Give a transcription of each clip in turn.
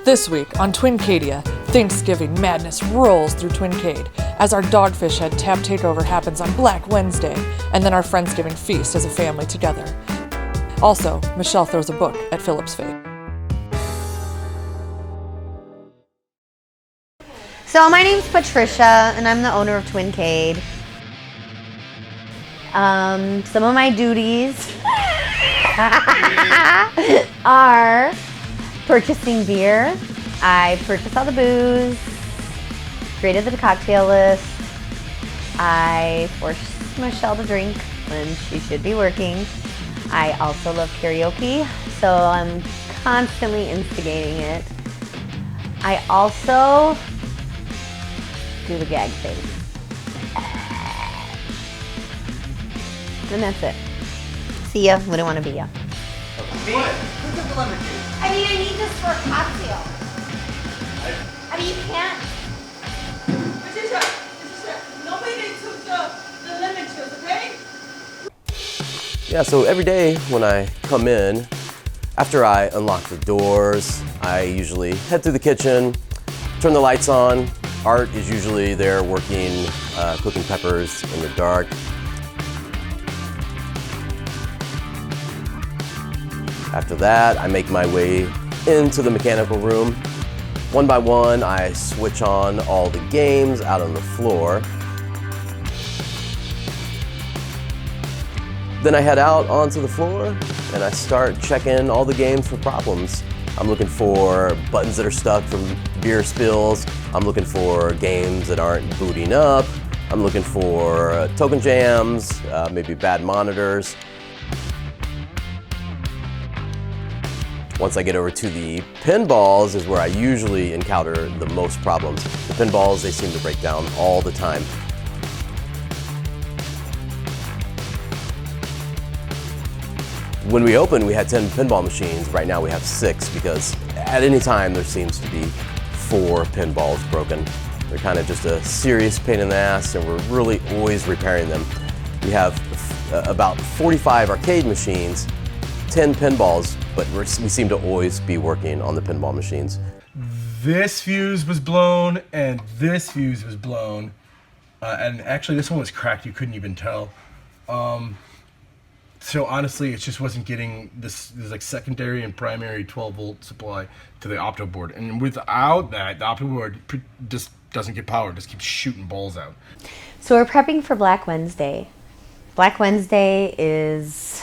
This week on Twincadia, Thanksgiving madness rolls through Twincade as our Dogfish Head tap takeover happens on Black Wednesday, and then our Friendsgiving feast as a family together. Also, Michelle throws a book at Philip's face. So my name's Patricia, and I'm the owner of Twincade. Some of my duties are purchasing beer. I purchase all the booze, created the cocktail list. I force Michelle to drink when she should be working. I also love karaoke, so I'm constantly instigating it. I also do the gag face. And that's it. See ya, wouldn't want to be ya. I mean, I need this for a cocktail. I mean, you can't. Patricia, nobody took the lemon juice, okay? Yeah, so every day when I come in, after I unlock the doors, I usually head through the kitchen, turn the lights on. Art is usually there working, cooking peppers in the dark. After that, I make my way into the mechanical room. One by one, I switch on all the games out on the floor. Then I head out onto the floor and I start checking all the games for problems. I'm looking for buttons that are stuck from beer spills. I'm looking for games that aren't booting up. I'm looking for token jams, maybe bad monitors. Once I get over to the pinballs is where I usually encounter the most problems. The pinballs, they seem to break down all the time. When we opened, we had 10 pinball machines. Right now we have 6 because at any time there seems to be 4 pinballs broken. They're kind of just a serious pain in the ass, and we're really always repairing them. We have about 45 arcade machines, 10 pinballs, but we seem to always be working on the pinball machines. This fuse was blown, and this fuse was blown. And actually this one was cracked, you couldn't even tell. So honestly, it just wasn't getting this like secondary and primary 12-volt supply to the opto board. And without that, the opto board just doesn't get power, it just keeps shooting balls out. So we're prepping for Black Wednesday. Black Wednesday is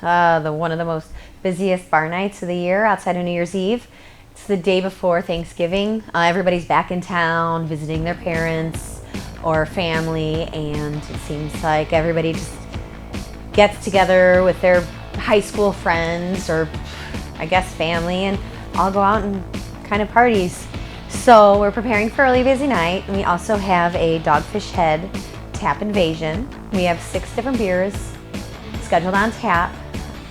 one of the most busiest bar nights of the year outside of New Year's Eve. It's the day before Thanksgiving. Everybody's back in town visiting their parents or family, and it seems like everybody just gets together with their high school friends or I guess family and all go out and kind of parties. So we're preparing for early busy night. We also have a Dogfish Head tap invasion. We have 6 different beers scheduled on tap.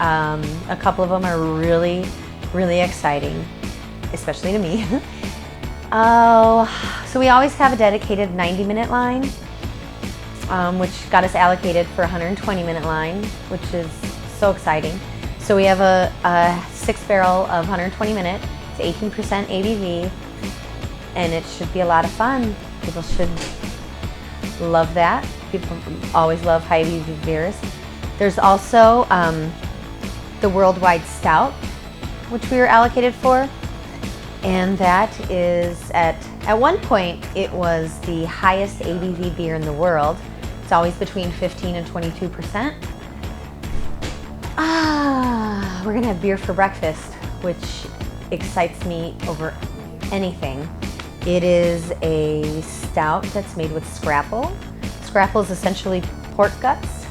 A couple of them are really, really exciting, especially to me. So we always have a dedicated 90-minute line, which got us allocated for a 120-minute line, which is so exciting. So we have a 6-barrel of 120-minute. It's 18% ABV, and it should be a lot of fun. People should love that. People always love high ABV beers. There's also the Worldwide Stout, which we were allocated for, and that is at one point it was the highest ABV beer in the world. It's always between 15 and 22%. We're gonna have beer for breakfast, which excites me over anything. It is a stout that's made with scrapple. Scrapple is essentially pork guts,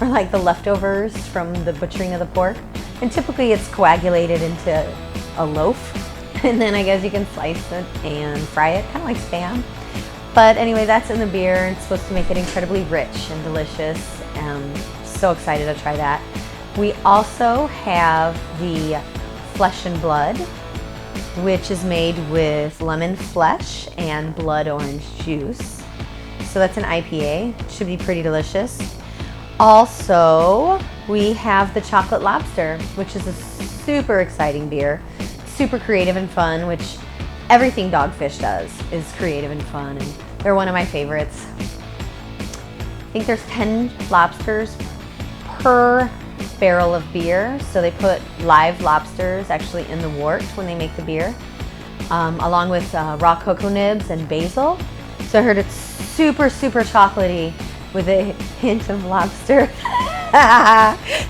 or like the leftovers from the butchering of the pork. And typically it's coagulated into a loaf. And then I guess you can slice it and fry it, kind of like Spam. But anyway, that's in the beer, and it's supposed to make it incredibly rich and delicious. So excited to try that. We also have the Flesh and Blood, which is made with lemon flesh and blood orange juice. So that's an IPA, it should be pretty delicious. Also, we have the Chocolate Lobster, which is a super exciting beer. super creative and fun, which everything Dogfish does is creative and fun, and they're one of my favorites. I think there's 10 lobsters per barrel of beer, so they put live lobsters actually in the wort when they make the beer, along with raw cocoa nibs and basil. So I heard it's super, super chocolatey with a hint of lobster.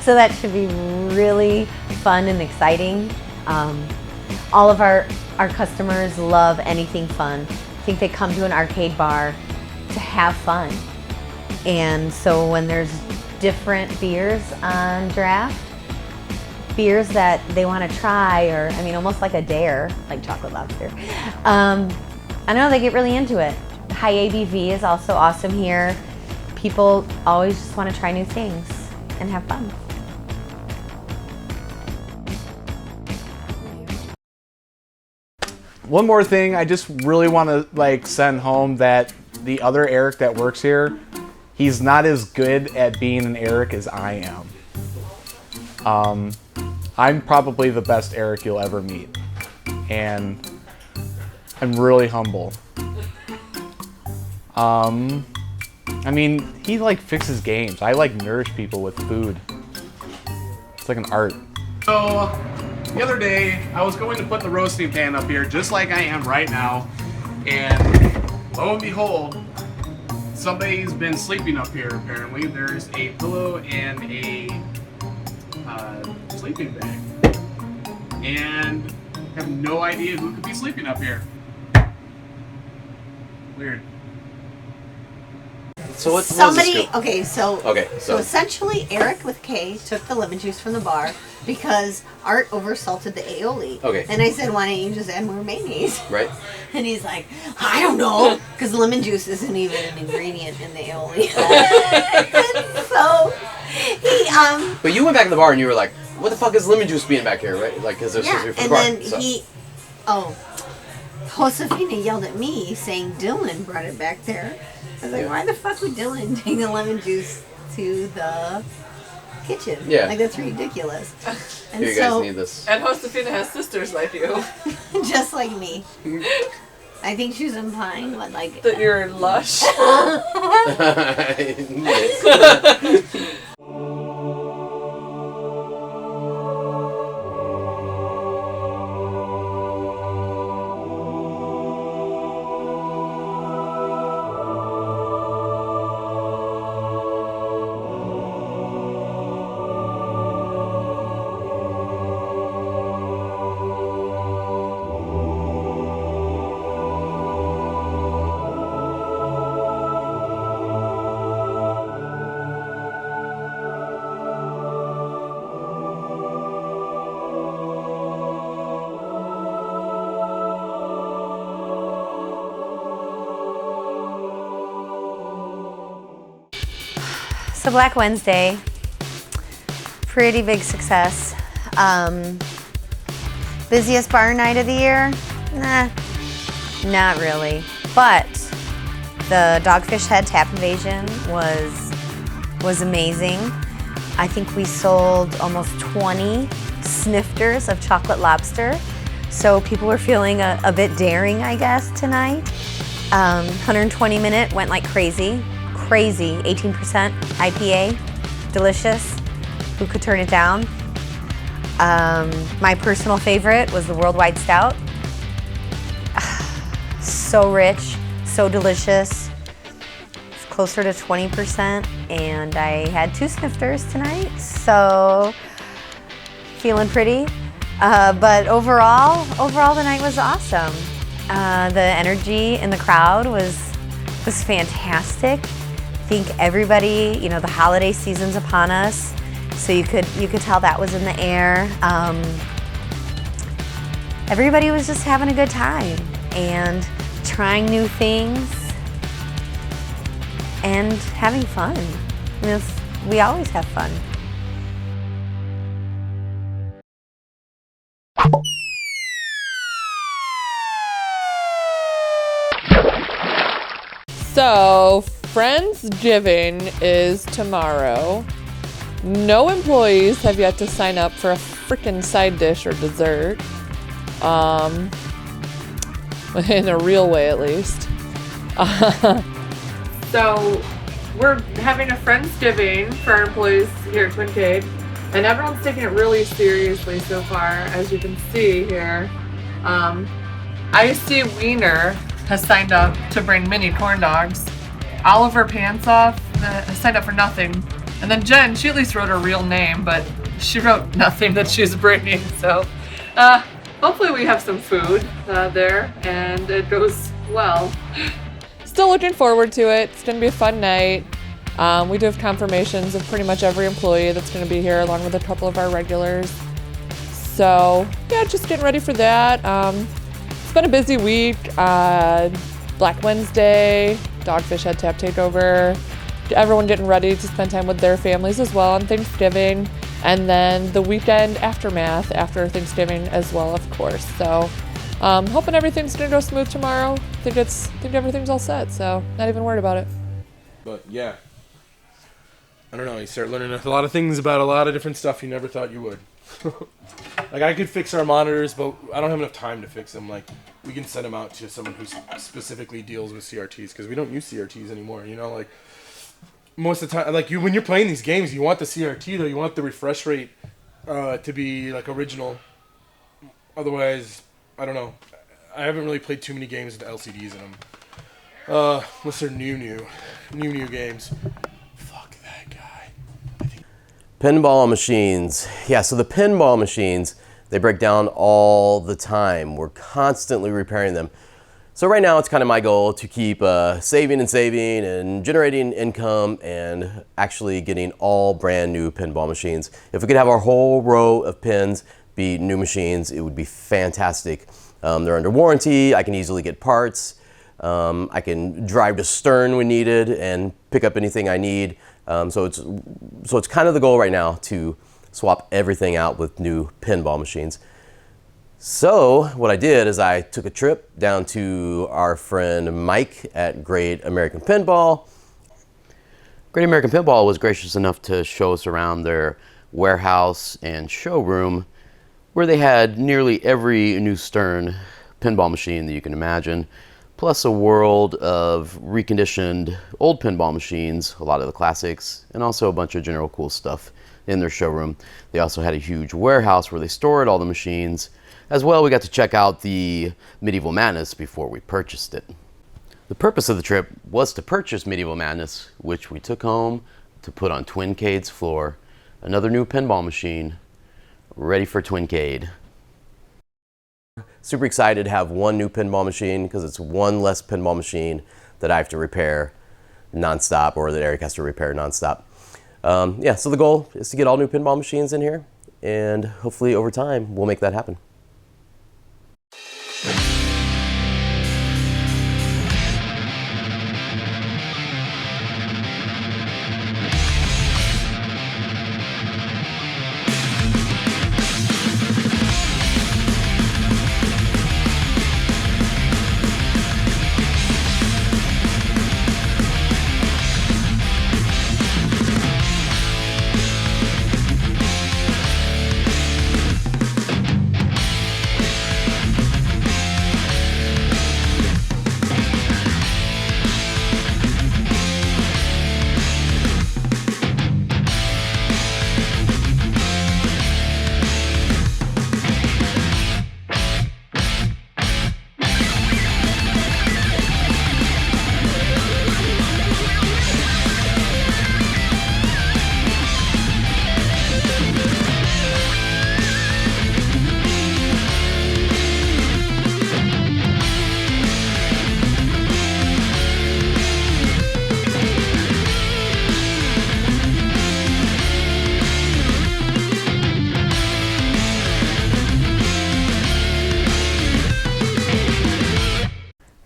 So that should be really fun and exciting. All of our customers love anything fun. I think they come to an arcade bar to have fun. And so when there's different beers on draft, beers that they want to try, or I mean almost like a dare, like chocolate lobster, I know they get really into it. High ABV is also awesome here. People always just want to try new things and have fun. One more thing, I just really want to like send home that the other Eric that works here, he's not as good at being an Eric as I am. I'm probably the best Eric you'll ever meet, and I'm really humble. I mean, he like fixes games. I like nourish people with food. It's like an art. So, the other day, I was going to put the roasting pan up here, just like I am right now, and lo and behold, somebody's been sleeping up here, apparently. There's a pillow and a sleeping bag, and I have no idea who could be sleeping up here. Weird. So what was Somebody, the scoop? okay, Okay, so essentially Eric with K took the lemon juice from the bar because Art oversalted the aioli. Okay. And I said, why don't you just add more mayonnaise? Right. And he's like, I don't know, because lemon juice isn't even an ingredient in the aioli. So he But you went back to the bar and you were like, what the fuck is lemon juice being back here, right? Like, because there's yeah, supposed to be and from then the bar. So. Josefina yelled at me saying Dylan brought it back there. I was like, why the fuck would Dylan take the lemon juice to the kitchen? Yeah. Like, that's ridiculous. And Here, you guys need this. And Josefina has sisters like you. just like me. I think she was implying what, like... That you're lush. So Black Wednesday, pretty big success. Busiest bar night of the year? Nah, not really. But the Dogfish Head Tap Invasion was amazing. I think we sold almost 20 snifters of chocolate lobster. So people were feeling a bit daring, I guess, tonight. 120 minute went like crazy. Crazy, 18% IPA, delicious. Who could turn it down? My personal favorite was the Worldwide Stout. So rich, so delicious. It's closer to 20%, and I had 2 snifters tonight, so feeling pretty. But overall the night was awesome. The energy in the crowd was fantastic. I think everybody, you know, the holiday season's upon us, so you could tell that was in the air. Everybody was just having a good time and trying new things and having fun. I mean, we always have fun. So, Friendsgiving is tomorrow. No employees have yet to sign up for a frickin' side dish or dessert. in a real way at least. So we're having a Friendsgiving for our employees here at Twincade, and everyone's taking it really seriously so far, as you can see here. Icy Wiener has signed up to bring mini corn dogs. Oliver Pantsoff has signed up for nothing. And then Jen, she at least wrote her real name, but she wrote nothing that she's bringing. So hopefully we have some food there and it goes well. Still looking forward to it. It's going to be a fun night. We do have confirmations of pretty much every employee that's going to be here, along with a couple of our regulars. So yeah, just getting ready for that. It's been a busy week. Black Wednesday, Dogfish had tap takeover. Everyone getting ready to spend time with their families as well on Thanksgiving. And then the weekend aftermath after Thanksgiving as well, of course. So hoping everything's gonna go smooth tomorrow. Think everything's all set, so not even worried about it. But yeah, I don't know, you start learning a lot of things about a lot of different stuff you never thought you would. Like, I could fix our monitors, but I don't have enough time to fix them. Like, we can send them out to someone who specifically deals with CRTs, because we don't use CRTs anymore, you know? Like, most of the time, like, when you're playing these games, you want the CRT, though. You want the refresh rate to be, like, original. Otherwise, I don't know. I haven't really played too many games with LCDs in them. Unless they're new games. Fuck that guy. Pinball machines. Yeah, so the pinball machines, they break down all the time. We're constantly repairing them. So right now it's kind of my goal to keep saving and generating income and actually getting all brand new pinball machines. If we could have our whole row of pins be new machines, it would be fantastic. They're under warranty. I can easily get parts. I can drive to Stern when needed and pick up anything I need. So it's kind of the goal right now to swap everything out with new pinball machines. So what I did is I took a trip down to our friend Mike at Great American Pinball. Great American Pinball was gracious enough to show us around their warehouse and showroom, where they had nearly every new Stern pinball machine that you can imagine, plus a world of reconditioned old pinball machines, a lot of the classics, and also a bunch of general cool stuff in their showroom. They also had a huge warehouse where they stored all the machines. As well, we got to check out the Medieval Madness before we purchased it. The purpose of the trip was to purchase Medieval Madness, which we took home to put on Twincade's floor. Another new pinball machine, ready for Twincade. Super excited to have one new pinball machine, because it's one less pinball machine that I have to repair nonstop, or that Eric has to repair nonstop. Yeah, so the goal is to get all new pinball machines in here, and hopefully over time we'll make that happen.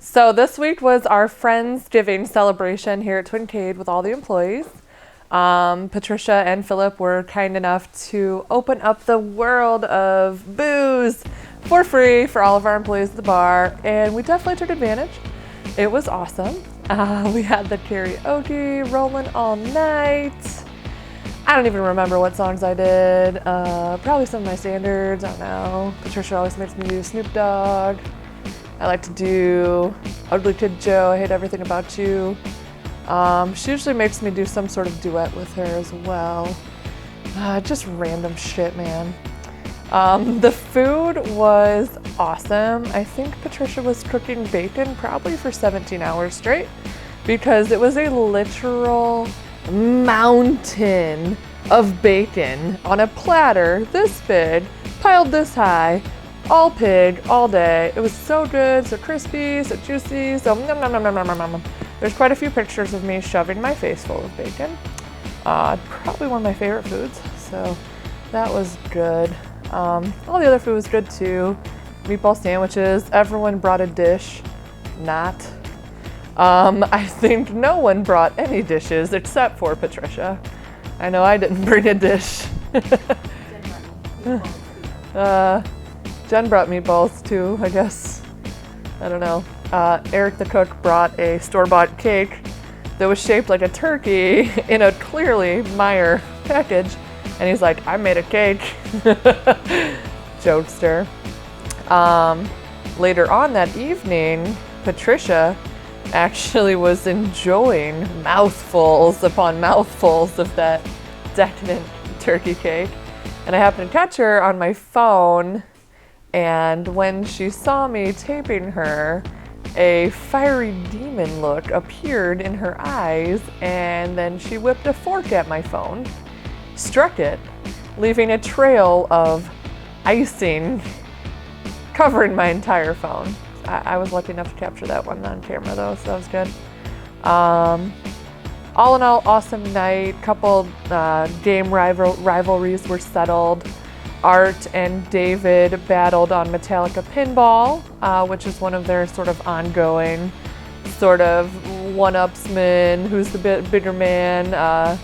So this week was our Friendsgiving celebration here at Twincade with all the employees. Patricia and Philip were kind enough to open up the world of booze for free for all of our employees at the bar, and we definitely took advantage. It was awesome. We had the karaoke rolling all night. I don't even remember what songs I did. Probably some of my standards, I don't know. Patricia always makes me do Snoop Dogg. I like to do Ugly Kid Joe, I Hate Everything About You. She usually makes me do some sort of duet with her as well. Just random shit, man. The food was awesome. I think Patricia was cooking bacon probably for 17 hours straight because it was a literal mountain of bacon on a platter this big, piled this high, all pig, all day. It was so good, so crispy, so juicy, so nom nom nom nom nom nom nom. There's quite a few pictures of me shoving my face full of bacon. Probably one of my favorite foods, so that was good. All the other food was good too. Meatball sandwiches, everyone brought a dish. Not. I think no one brought any dishes except for Patricia. I know I didn't bring a dish. Jen brought meatballs too, I guess. I don't know. Eric the cook brought a store-bought cake that was shaped like a turkey in a clearly Meyer package. And he's like, I made a cake. Jokester. Later on that evening, Patricia actually was enjoying mouthfuls upon mouthfuls of that decadent turkey cake. And I happened to catch her on my phone, and when she saw me taping her, a fiery demon look appeared in her eyes, and then she whipped a fork at my phone, struck it, leaving a trail of icing covering my entire phone. I was lucky enough to capture that one on camera though, so that was good. All in all, awesome night. Couple game rivalries were settled. Art and David battled on Metallica Pinball, which is one of their sort of ongoing sort of one-upsman, who's the bigger man,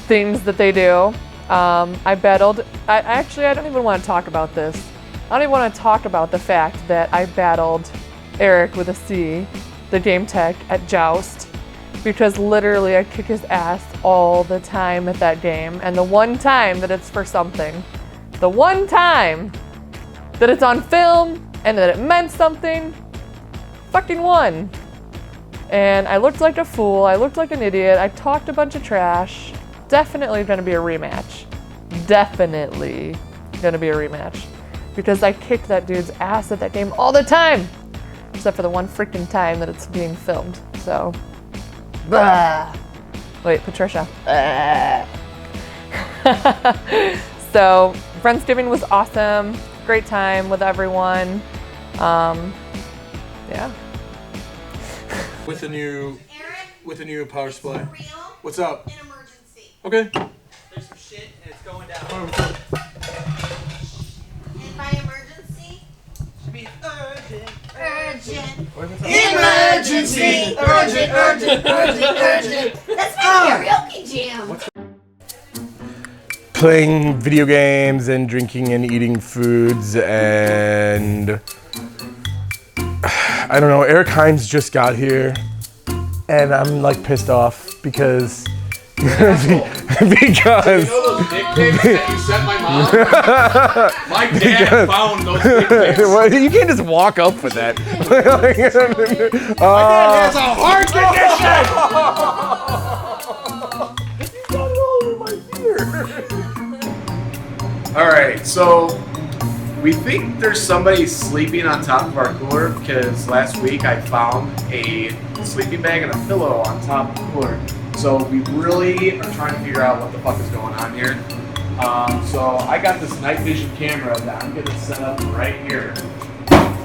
things that they do. I battled, I don't even want to talk about this. I don't even want to talk about the fact that I battled Eric with a C, the game tech, at Joust, because literally I kick his ass all the time at that game. And the one time that it's for something, the one time that it's on film and that it meant something, fucking won. And I looked like a fool, I looked like an idiot, I talked a bunch of trash. Definitely gonna be a rematch. Definitely gonna be a rematch. Because I kicked that dude's ass at that game all the time! Except for the one freaking time that it's being filmed, so. Blah. Wait, Patricia. So, Friendsgiving was awesome. Great time with everyone. Yeah. With a new power supply. What's up? An emergency. Okay. There's some shit and it's going down. And by emergency, Should be urgent. urgent. Emergency! Urgent, urgent, urgent, urgent. That's my karaoke jam. Playing video games and drinking and eating foods and I don't know. Eric Hines just got here and I'm like pissed off because Those dick pics that you sent my mom? My dad found those dick pics. Well, you can't just walk up with that. My dad has a heart condition! Alright, so we think there's somebody sleeping on top of our cooler because last week I found a sleeping bag and a pillow on top of the cooler. So we really are trying to figure out what the fuck is going on here. So I got this night vision camera that I'm gonna set up right here,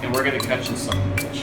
and we're gonna catch this son of a bitch.